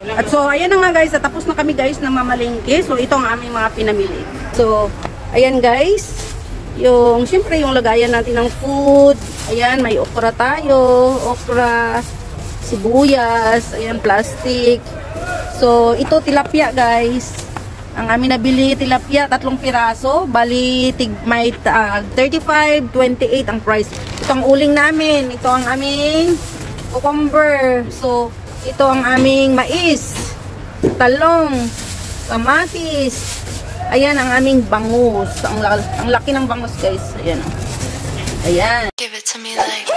At so, ayan na nga guys, tapos na kami guys na mamalingke. So, ito ang aming mga pinamili. So, ayan guys, yung, syempre yung lagayan natin ng food. Ayan, may okra tayo, okra, sibuyas, ayan, plastic. So, ito tilapia guys. Ang aming nabili, tilapia, 3 piraso. Bali, may 35, 28 ang price. Ito ang uling namin. Ito ang aming cucumber. So, ito ang aming mais, talong, kamatis. Ayan ang aming bangus. Ang laki ng bangus guys. Ayan. Ayan. Give it to me like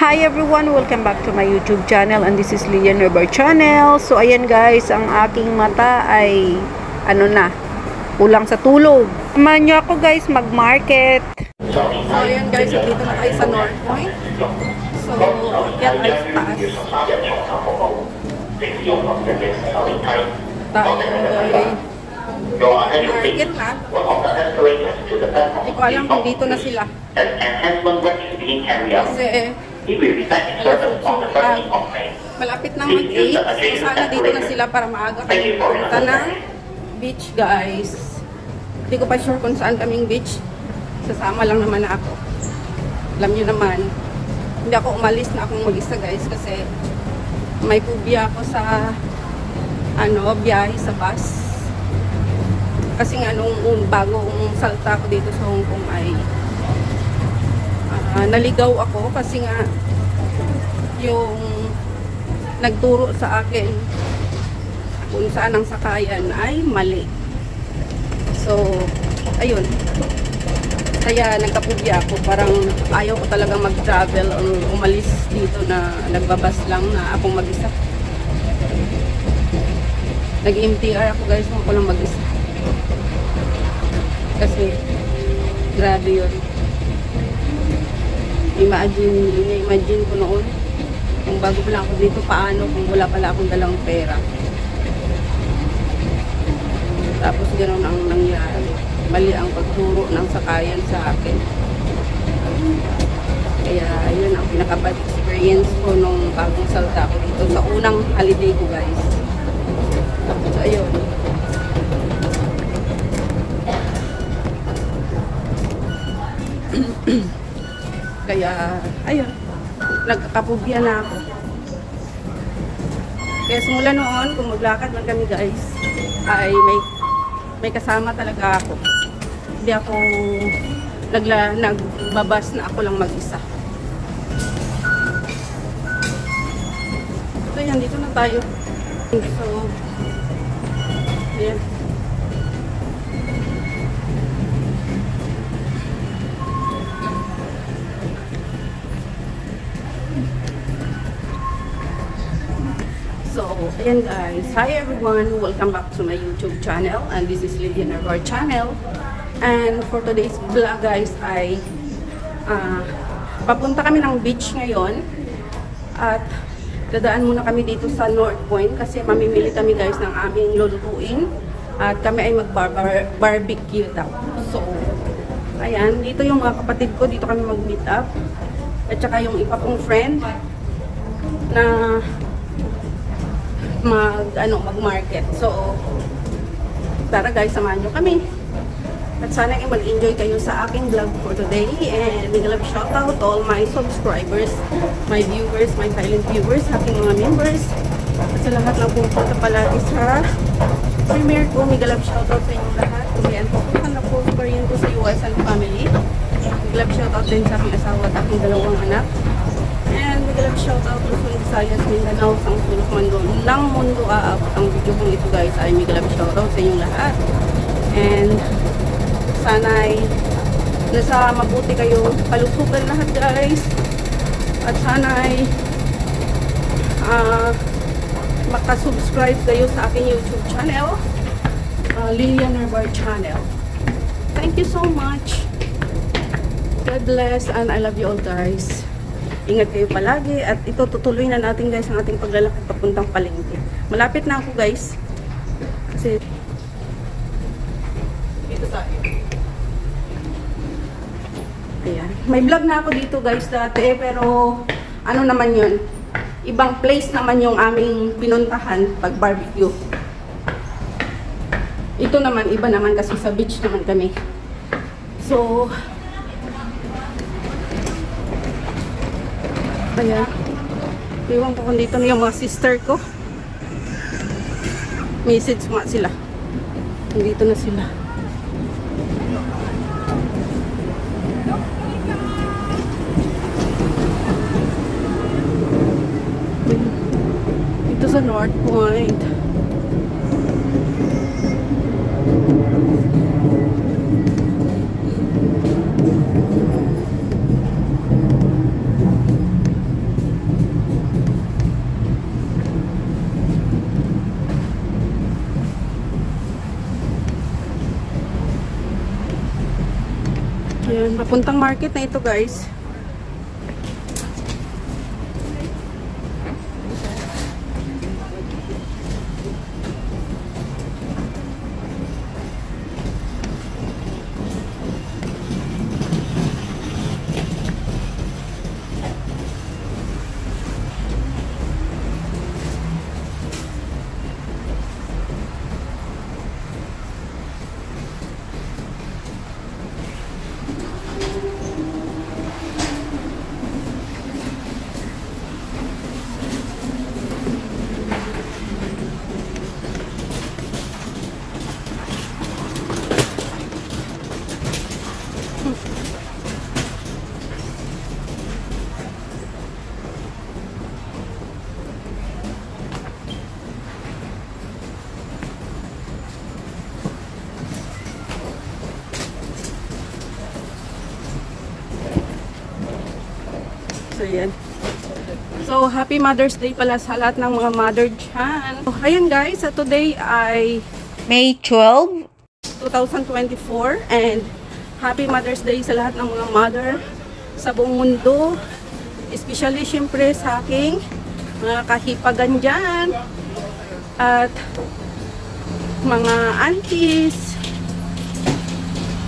Hi everyone! Welcome back to my YouTube channel and this is Lilian Herbal Channel. So ayan guys, ang aking mata ay kulang sa tulog. Samahan nyo ako guys mag-market. So ayan guys, dito na tayo sa North Point. So yan ay taas. Tayo guys. Market na. Hindi ko alam kung dito na sila. Kasi malapit na mag-8. So sana dito na sila para maaga kami punta ng beach guys. Hindi ko pa sure kung saan kaming beach. Sasama lang naman na ako. Alam nyo naman, hindi ako umalis na akong mag-isa guys kasi may phobia ako sa biyahe sa bus. Kasi nga nung bagong salta ko dito sa Hong Kong ay naligaw ako kasi nga yung nagturo sa akin kung saan ang sakayan ay mali. So, ayun. Kaya nagkapubya ako. Parang ayaw ko talaga mag-travel o umalis dito na nagbabas lang na akong mag-isa. Nag-MTR ako guys, ako lang mag-isa. Kasi, grabe yun. Imagine ko noon, kung bago pa lang ako dito, paano kung wala pala akong dalang pera. Tapos ganoon ang nangyari. Mali ang pagturo ng sakayan sa akin. Kaya, yun ang pinaka-bad experience ko nung bagong salta ako dito sa unang holiday ko guys. So, ayun. Kaya, ayun, nagkakapubya na ako. Kaya simula noon, kung maglakad lang kami guys, ay may kasama talaga ako. Hindi ako nagbabas na ako lang mag-isa. So yan, dito na tayo. So, yan. So, ayan guys. Hi everyone! Welcome back to my YouTube channel. And this is Lilian Herbal Channel. And for today's vlog guys ay papunta kami ng beach ngayon. At dadaan muna kami dito sa North Point kasi mamimili kami guys ng aming lulutuin. At kami ay mag-barbecue daw. So, ayan. Dito yung mga kapatid ko. Dito kami mag-meet up. At saka yung iba kong friend na mag-market. So, tara guys, samahan nyo kami. At sana ay mag-enjoy kayo sa aking vlog for today. And big love shoutout to all my subscribers, my viewers, my silent viewers, aking mga members. At sa lahat ng pupunta palagi sa premiere ko, big love shoutout sa inyong lahat. Kung yan po, kung na po pa rin ko sa US and family. Big love shoutout din sa aking asawa at aking 2 anak. And big love shoutout to sa Visayas, Mindanao, sa sulok man doon ng mundo aabot ang video kong ito guys ay big love shoutout sa inyong lahat. And sana ay nasa mabuti kayo kalusugan lahat guys. At sana ay makasubscribe kayo sa aking YouTube channel, Lilian Herbar Channel. Thank you so much. God bless and I love you all guys. Ingat kayo palagi at ito tutuloy na natin guys ang ating paglalakad papuntang palengke. Malapit na ako guys. Kasi dito tayo. Ayan. May vlog na ako dito guys dati pero ano naman yun? Ibang place naman yung aming pinuntahan pag barbecue. Ito naman, iba naman kasi sa beach naman kami. So, ayan. Iwan ko kung dito na yung mga sister ko. Message nga sila. Nandito na sila. Ito sa North Point. Ayan, papuntang market na ito guys. So, yan. So, happy Mother's Day pala sa lahat ng mga mother dyan. So, ayan guys, so today ay May 12, 2024 and happy Mother's Day sa lahat ng mga mother sa buong mundo. Especially syempre sa aking mga kahipagan dyan at mga aunties.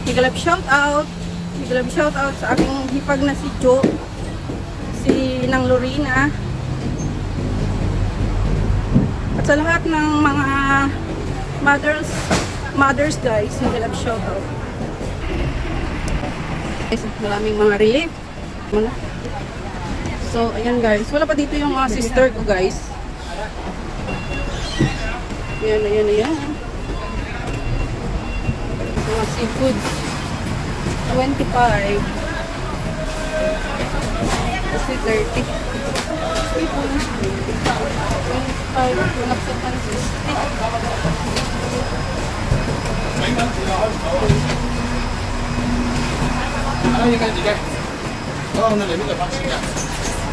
Higalab shout out sa aking hipag na si Jo, si Nang Lorena, at sa lahat ng mga mothers guys, higalab shout out. Maraming mga relief. So ayan guys, wala pa dito yung mga sister ko guys. Ayan. Mga seafood 25 kasi 30 people 25 pinagsapan 60.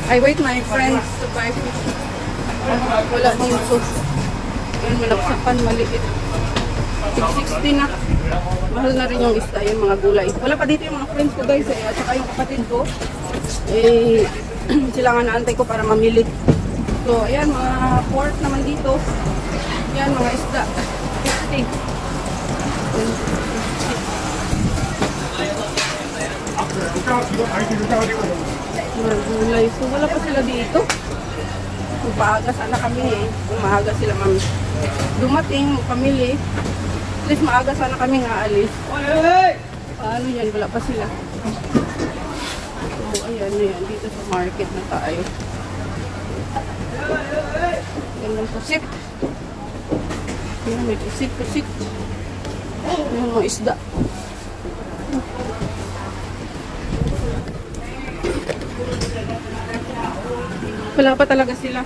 I wait my friends to buy fish. Wala dito. Yan, malaksapan, maliit. 60 na. Mahal na rin yung isda, yung mga gulay. Wala pa dito yung mga friends ko guys at saka yung kapatid ko. Sila nga naantay ko para mamili. So, ayan, mga pork naman dito. Ayan, mga isda. 50. Mga gulay. So, wala pa sila dito. Maaga sana kami eh. Kung maaga sila dumating, pamili. At least maaga sana kami nga alis. Paano yan? Wala pa sila. So, ayan. Dito sa market na tayo. Yan yung pusit. Yan, may pusit. Yan mga isda. Wala pa talaga sila.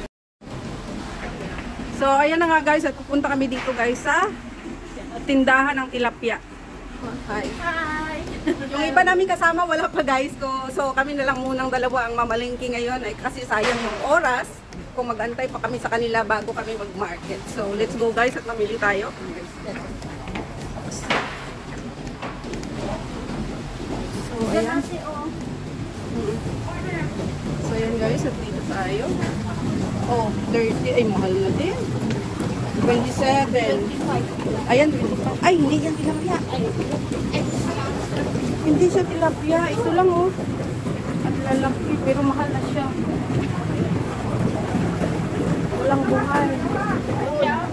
So, ayan na nga guys. At pupunta kami dito guys sa tindahan ng tilapia. Hi. Hi. Yung iba namin kasama wala pa guys ko. So, kami na lang munang dalawa ang mamalingki ngayon. Ay, kasi sayang yung oras. ko, mag-antay pa kami sa kanila bago kami mag-market. So, let's go guys at mamili tayo. So, ayan. So, ayan guys, at dito tayo. Oh, 30. Ay, mahal na din. 27. Ayan, 25. Ay, hindi yan tilapia. Hindi siya tilapia. Ito lang, oh. At lalaki, pero mahal na siya. Walang buhay. Ayan.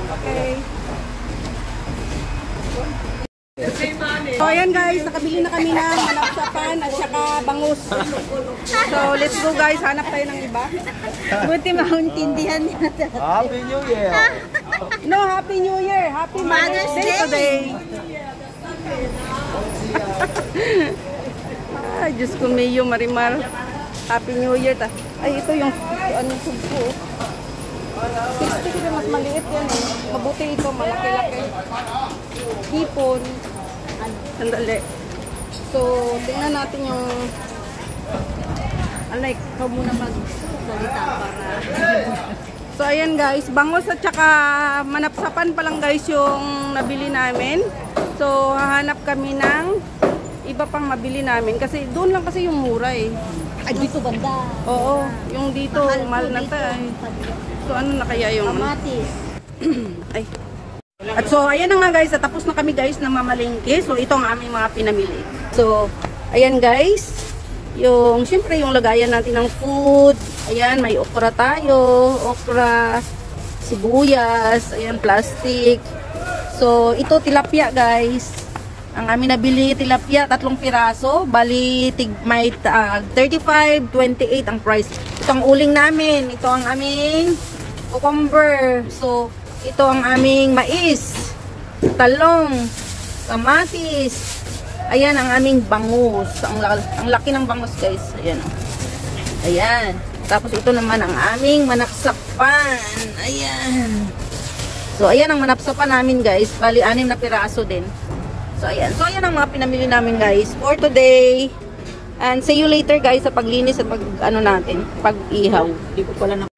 Okay. So, ayan guys, nakabili na kami ng malapsapan at saka bangus. So, let's go guys, hanap tayo ng iba. Buti maintindihan niya. Happy New Year! No, Happy New Year! Happy Mother's Day today! Ay, Diyos ko, Mayo, Marimar. Happy New Year. Ay, ito yung ano yung sugpo. 60 kasi mas maliit yan eh. Mabuti ito, malaki-laki. Hipon. Sandali. So, tingnan natin yung alay, ikaw muna magsalita para so, ayan guys, bangus at saka manapsapan pa lang guys yung nabili namin. So, hahanap kami ng iba pang mabili namin kasi doon lang kasi yung mura eh. Ay, dito banda. Oo, yung dito, mahal na tayo. So, ano na kaya yung Kamatis. ay. At so, ayan na nga guys, tapos na kami guys na mamalingki. So, ito ang aming mga pinamili. So, ayan guys, yung, syempre yung lagayan natin ng food. Ayan, may okra tayo, okra, sibuyas, ayan, plastic. So, ito tilapia guys. Ang aming nabili tilapia, 3 piraso. Bali, may 35, 28 ang price. Ito ang uling namin. Ito ang aming cucumber. So, ito ang aming mais, talong, kamatis. Ayan ang aming bangus. Ang laki ng bangus guys. Ayan. Ayan. Tapos ito naman ang aming manapsapan. Ayan. So, ayan ang manapsapan namin guys. Bali, 6 na piraso din. So, ayan. So, ayan ang mga pinamili namin guys for today. And see you later guys sa paglinis at pag ano natin, pag-ihaw. Hindi ko pala